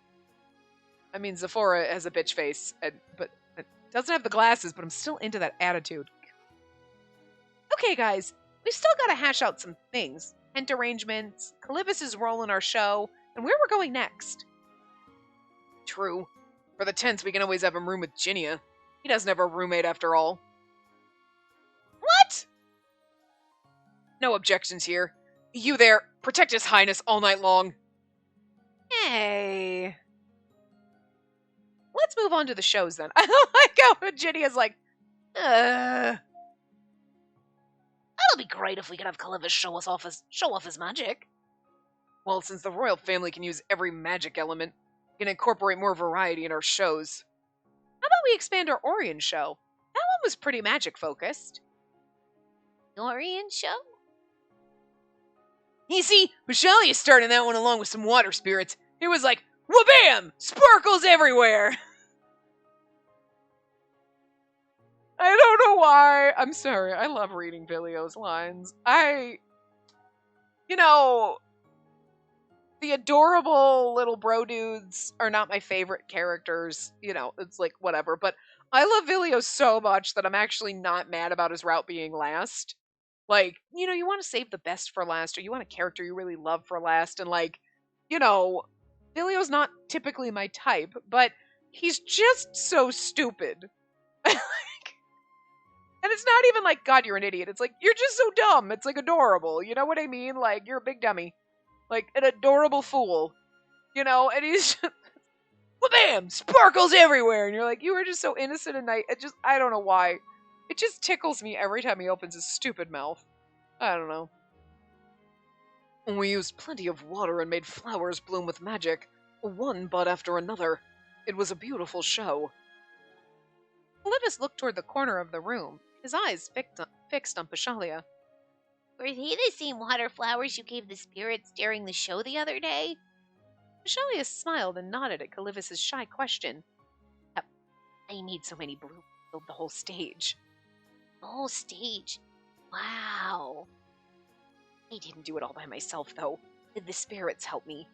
I mean, Zephora has a bitch face, but it doesn't have the glasses, but I'm still into that attitude. Okay, guys, we've still got to hash out some things. Tent arrangements, Kivus' role in our show, and where we're going next. True. For the tents, we can always have him room with Ginia. He doesn't have a roommate after all. What? No objections here. You there, protect His Highness all night long. Hey. Let's move on to the shows then. I like how Ginia's like, That'll be great if we could have Kivus show off his magic. Well, since the royal family can use every magic element, we can incorporate more variety in our shows. How about we expand our Orion show? That one was pretty magic focused. The Orion show? You see, Pasia started that one along with some water spirits. It was like, wha-bam! Sparkles everywhere! I don't know why. I'm sorry. I love reading Vilio's lines. The adorable little bro dudes are not my favorite characters. It's like, whatever. But I love Vilio so much that I'm actually not mad about his route being last. Like, you want to save the best for last, or you want a character you really love for last, and Vilio's not typically my type, but he's just so stupid. And it's not even like, God, you're an idiot. It's like, you're just so dumb. It's like adorable. You know what I mean? Like, you're a big dummy. Like, an adorable fool. And he's just, bam! Sparkles everywhere! And you're like, you were just so innocent and nice. I don't know why. It just tickles me every time he opens his stupid mouth. I don't know. We used plenty of water and made flowers bloom with magic, one bud after another. It was a beautiful show. Kivus looked toward the corner of the room, his eyes fixed on Pasia. Were they the same water flowers you gave the spirits during the show the other day? Pasia smiled and nodded at Kivus' shy question. Yep. I made so many filled the whole stage. The whole stage. Wow. I didn't do it all by myself, though. The spirits helped me.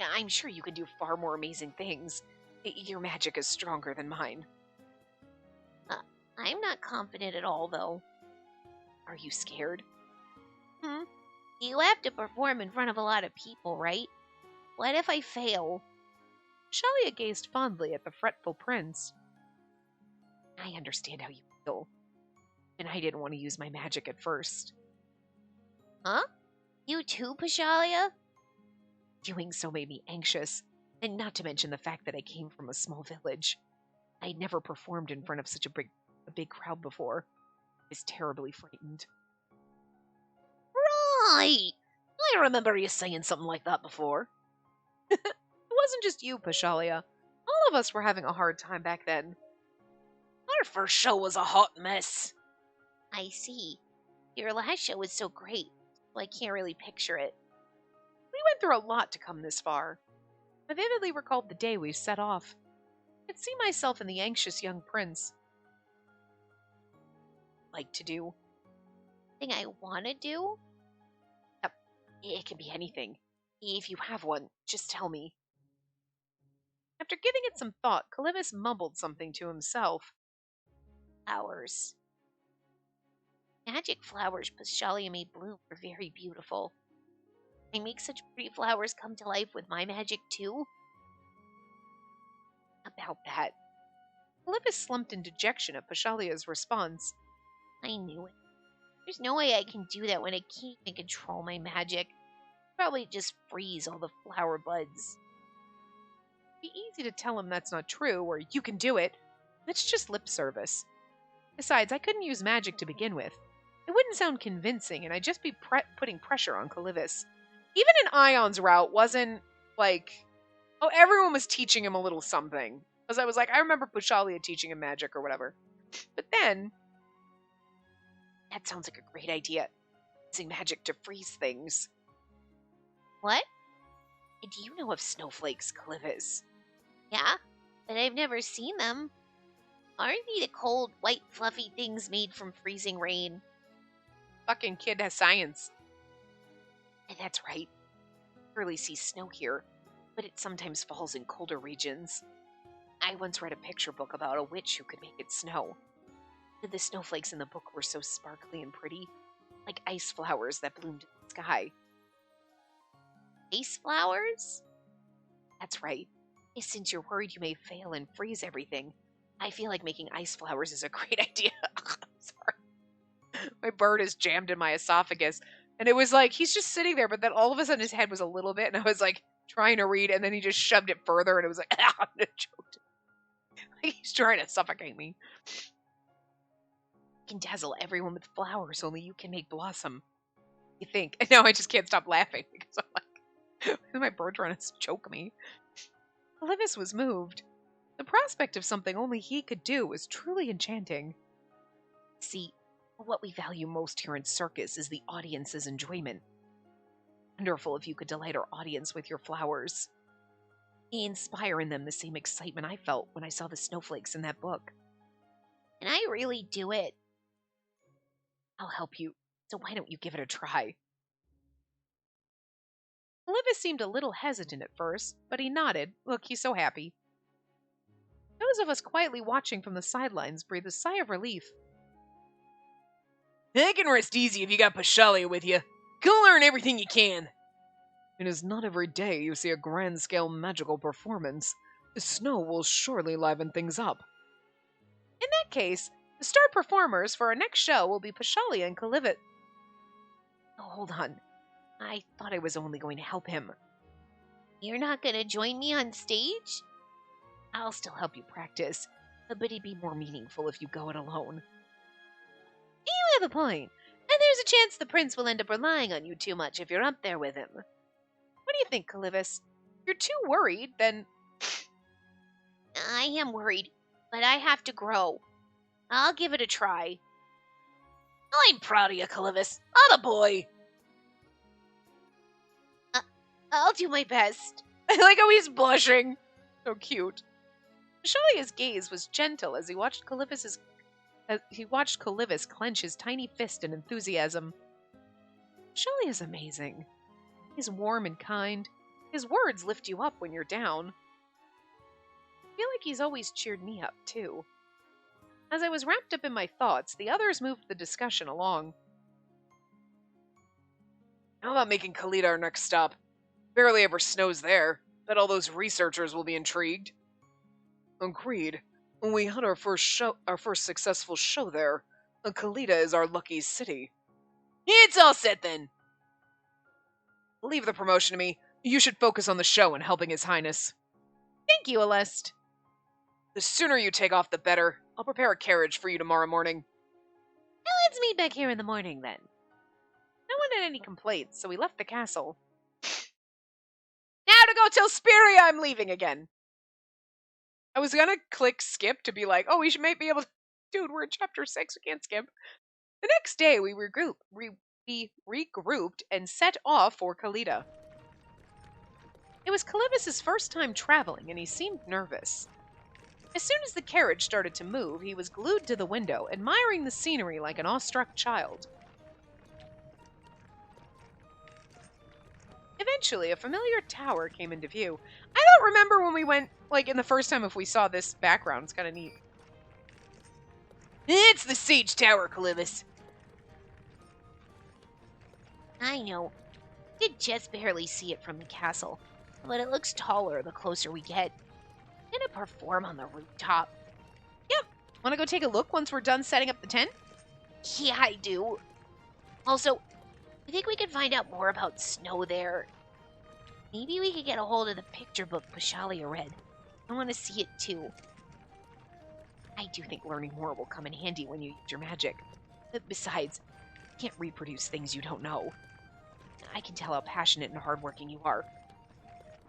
I'm sure you can do far more amazing things. Your magic is stronger than mine. I'm not confident at all, though. Are you scared? You have to perform in front of a lot of people, right? What if I fail? Shalia gazed fondly at the fretful prince. I understand how you feel. And I didn't want to use my magic at first. Huh? You too, Pasia? Doing so made me anxious, and not to mention the fact that I came from a small village. I'd never performed in front of such a big crowd before. I was terribly frightened. Right! I remember you saying something like that before. It wasn't just you, Pashalia. All of us were having a hard time back then. Our first show was a hot mess. I see. Your last show was so great, so I can't really picture it. We went through a lot to come this far. I vividly recalled the day we set off. I could see myself in the anxious young prince. Like to do. Thing I want to do? It can be anything. If you have one, just tell me. After giving it some thought, Kalita mumbled something to himself. Flowers. Magic flowers Pasia made bloom are very beautiful. I make such pretty flowers come to life with my magic too? About that. Kalita slumped in dejection at Pashalia's response. I knew it. There's no way I can do that when I can't even control my magic. Probably just freeze all the flower buds. It'd be easy to tell him that's not true, or you can do it. That's just lip service. Besides, I couldn't use magic to begin with. It wouldn't sound convincing, and I'd just be putting pressure on Kalita. Even an Ion's route wasn't like, oh, everyone was teaching him a little something. Because I was like, I remember Pushalia teaching him magic or whatever. But then, that sounds like a great idea. Using magic to freeze things. What? Do you know of snowflakes, Kalita? Yeah, but I've never seen them. Aren't they the cold, white, fluffy things made from freezing rain? Fucking kid has science. And that's right. I rarely see snow here, but it sometimes falls in colder regions. I once read a picture book about a witch who could make it snow. The snowflakes in the book were so sparkly and pretty, like ice flowers that bloomed in the sky. Ice flowers? That's right. Since you're worried you may fail and freeze everything, I feel like making ice flowers is a great idea. I'm sorry. My bird is jammed in my esophagus. And it was like, he's just sitting there, but then all of a sudden his head was a little bit, and I was like, trying to read, and then he just shoved it further, and it was like, ah, I choked. Like he's trying to suffocate me. You can dazzle everyone with flowers, only you can make blossom. You think. And now I just can't stop laughing, because I'm like, is my bird trying to choke me? Kalita was moved. The prospect of something only he could do was truly enchanting. See, what we value most here in circus is the audience's enjoyment. Wonderful if you could delight our audience with your flowers. Inspire in them the same excitement I felt when I saw the snowflakes in that book. Can I really do it? I'll help you, so why don't you give it a try? Kalita seemed a little hesitant at first, but he nodded. Look, he's so happy. Those of us quietly watching from the sidelines breathed a sigh of relief. I can rest easy if you got Pashalia with you. Go learn everything you can. It is not every day you see a grand-scale magical performance. The snow will surely liven things up. In that case, the star performers for our next show will be Pashalia and Kalita. Oh, hold on. I thought I was only going to help him. You're not going to join me on stage? I'll still help you practice, but it'd be more meaningful if you go it alone. You have a point, and there's a chance the prince will end up relying on you too much if you're up there with him. What do you think, Kalita? If you're too worried, then... I am worried, but I have to grow. I'll give it a try. I'm proud of you, Kalita. Attaboy! I'll do my best. I like how he's blushing. So cute. Shalia's gaze was gentle as he watched Kalivas clench his tiny fist in enthusiasm. Shalia's amazing. He's warm and kind. His words lift you up when you're down. I feel like he's always cheered me up, too. As I was wrapped up in my thoughts, the others moved the discussion along. How about making Kalita our next stop? Barely ever snows there. Bet all those researchers will be intrigued. Agreed. When we had our first successful show there, Kalita is our lucky city. It's all set then. Leave the promotion to me. You should focus on the show and helping His Highness. Thank you, Aleste. The sooner you take off, the better. I'll prepare a carriage for you tomorrow morning. Now let's meet back here in the morning, then. No one had any complaints, so we left the castle. Now to go till Speria, I'm leaving again. I was gonna click skip to be like, oh, we might be able to... Dude, we're in chapter 6, we can't skip. The next day, we regrouped and set off for Kalita. It was Kalivas' first time traveling, and he seemed nervous. As soon as the carriage started to move, he was glued to the window, admiring the scenery like an awestruck child. Eventually, a familiar tower came into view. I don't remember when we went, like, in the first time if we saw this background. It's kind of neat. It's the Siege Tower, Kalivas. I know. You could just barely see it from the castle, but it looks taller the closer we get. Gonna perform on the rooftop. Yeah. Want to go take a look once we're done setting up the tent? Yeah, I do. Also, I think we could find out more about snow there. Maybe we could get a hold of the picture book Pasia read. I want to see it too. I do think learning more will come in handy when you use your magic. Besides, you can't reproduce things you don't know. I can tell how passionate and hardworking you are.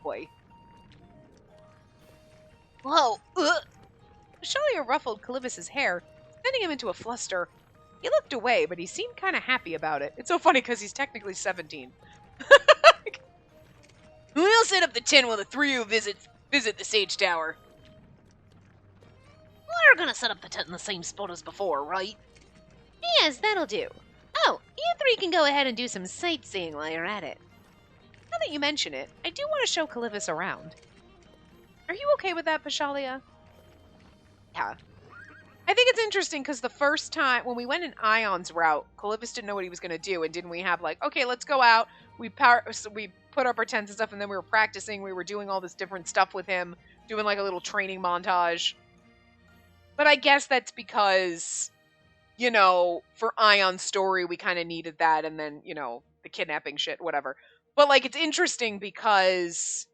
Boy. Whoa! Pasia ruffled Kalivas' hair, sending him into a fluster. He looked away, but he seemed kind of happy about it. It's so funny because he's technically 17. We'll set up the tent while the three of you visit the Sage Tower. We're gonna set up the tent in the same spot as before, right? Yes, that'll do. Oh, you three can go ahead and do some sightseeing while you're at it. Now that you mention it, I do want to show Kalivas around. Are you okay with that, Pasia? Yeah. I think it's interesting because the first time, when we went in Ion's route, Kalivas didn't know what he was going to do, and didn't we have like, okay, let's go out, we put up our tents and stuff, and then we were practicing, we were doing all this different stuff with him, doing like a little training montage. But I guess that's because, you know, for Ion's story, we kind of needed that, and then, you know, the kidnapping shit, whatever. But, like, it's interesting because,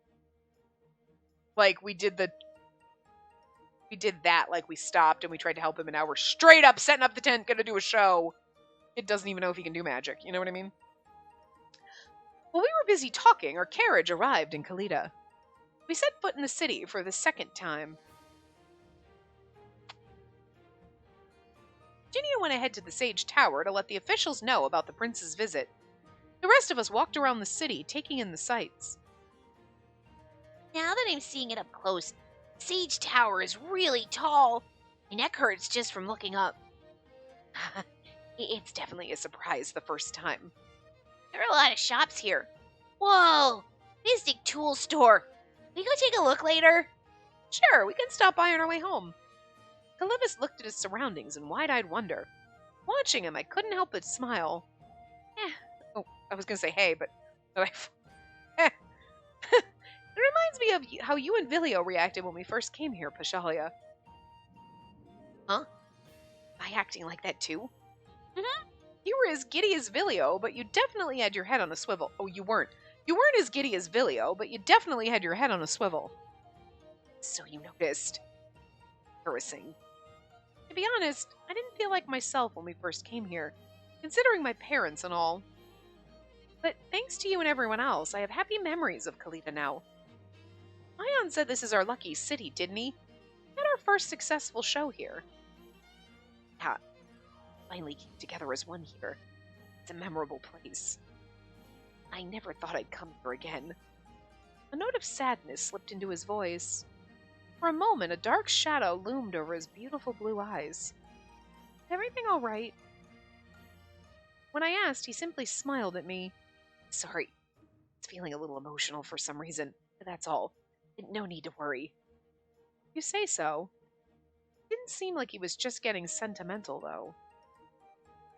like, we did that, like, we stopped and we tried to help him, and now we're straight up setting up the tent, gonna do a show. It doesn't even know if he can do magic, you know what I mean? While we were busy talking, our carriage arrived in Kalita. We set foot in the city for the second time. Ginny went ahead to the Sage Tower to let the officials know about the prince's visit. The rest of us walked around the city, taking in the sights. Now that I'm seeing it up close, Sage Tower is really tall. My neck hurts just from looking up. It's definitely a surprise the first time. There are a lot of shops here. Whoa! Mystic Tool Store. We go take a look later? Sure, we can stop by on our way home. Kalivas looked at his surroundings in wide-eyed wonder. Watching him, I couldn't help but smile. Oh, I was going to say hey, but it reminds me of how you and Vilio reacted when we first came here, Pasia. Huh? Am I acting like that too? Mm-hmm. You were as giddy as Vilio, but you definitely had your head on a swivel. Oh, you weren't. You weren't as giddy as Vilio, but you definitely had your head on a swivel. So you noticed. Embarrassing. To be honest, I didn't feel like myself when we first came here, considering my parents and all. But thanks to you and everyone else, I have happy memories of Kalita now. Ion said this is our lucky city, didn't he? We had our first successful show here. Yeah, finally came together as one here. It's a memorable place. I never thought I'd come here again. A note of sadness slipped into his voice. For a moment, a dark shadow loomed over his beautiful blue eyes. Is everything all right? When I asked, he simply smiled at me. Sorry, it's feeling a little emotional for some reason. That's all. No need to worry. You say so. Didn't seem like he was just getting sentimental, though.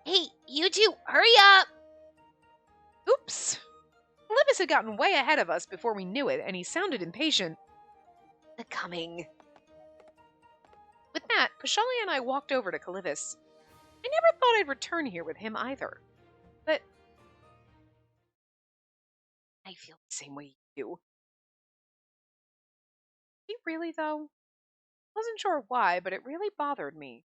Hey, you two, hurry up! Oops! Olivus had gotten way ahead of us before we knew it, and he sounded impatient. The coming. With that, Pasia and I walked over to Kalita. I never thought I'd return here with him either. But I feel the same way you do. He really, though? Wasn't sure why, but it really bothered me.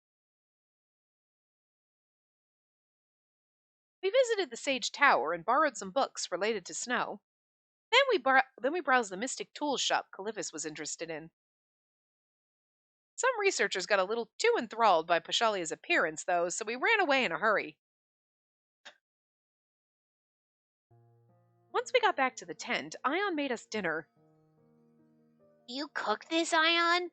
We visited the Sage Tower and borrowed some books related to snow. Then we browsed the Mystic Tools shop Kalita was interested in. Some researchers got a little too enthralled by Pashalia's appearance, though, so we ran away in a hurry. Once we got back to the tent, Ion made us dinner. You cook this, Ion?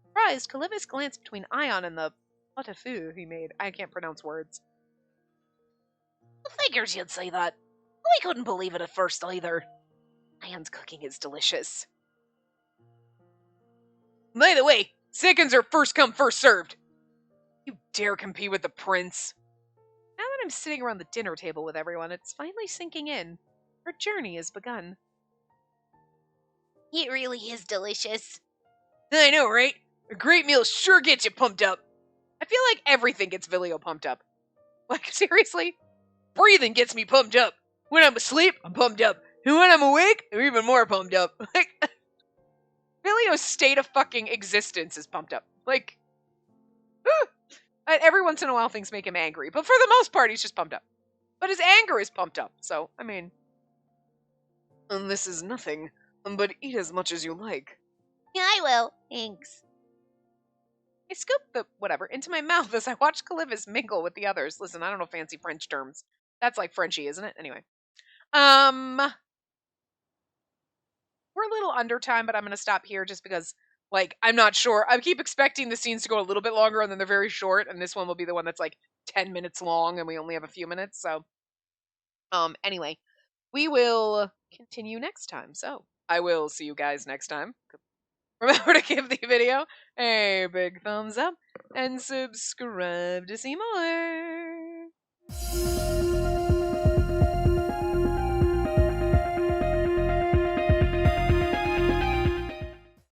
Surprised, Kalita glanced between Ion and the pot au feu he made. I can't pronounce words. I figures you'd say that. We couldn't believe it at first either. Ion's cooking is delicious. By the way, seconds are first come, first served. You dare compete with the prince? Now that I'm sitting around the dinner table with everyone, it's finally sinking in. Our journey has begun. It really is delicious. I know, right? A great meal sure gets you pumped up. I feel like everything gets Vilio pumped up. Like, seriously? Breathing gets me pumped up. When I'm asleep, I'm pumped up. And when I'm awake, I'm even more pumped up. Like, Vilio's state of fucking existence is pumped up. Like, every once in a while things make him angry, but for the most part he's just pumped up. But his anger is pumped up, so, I mean... And this is nothing, but eat as much as you like. Yeah, I will. Thanks. I scooped the whatever into my mouth as I watched Kalita mingle with the others. Listen, I don't know fancy French terms. That's like Frenchy, isn't it? Anyway. We're a little under time, but I'm going to stop here just because, like, I'm not sure. I keep expecting the scenes to go a little bit longer, and then they're very short, and this one will be the one that's, like, 10 minutes long, and we only have a few minutes, so. Anyway, we will continue next time, so I will see you guys next time. Remember to give the video a big thumbs up, and subscribe to see more.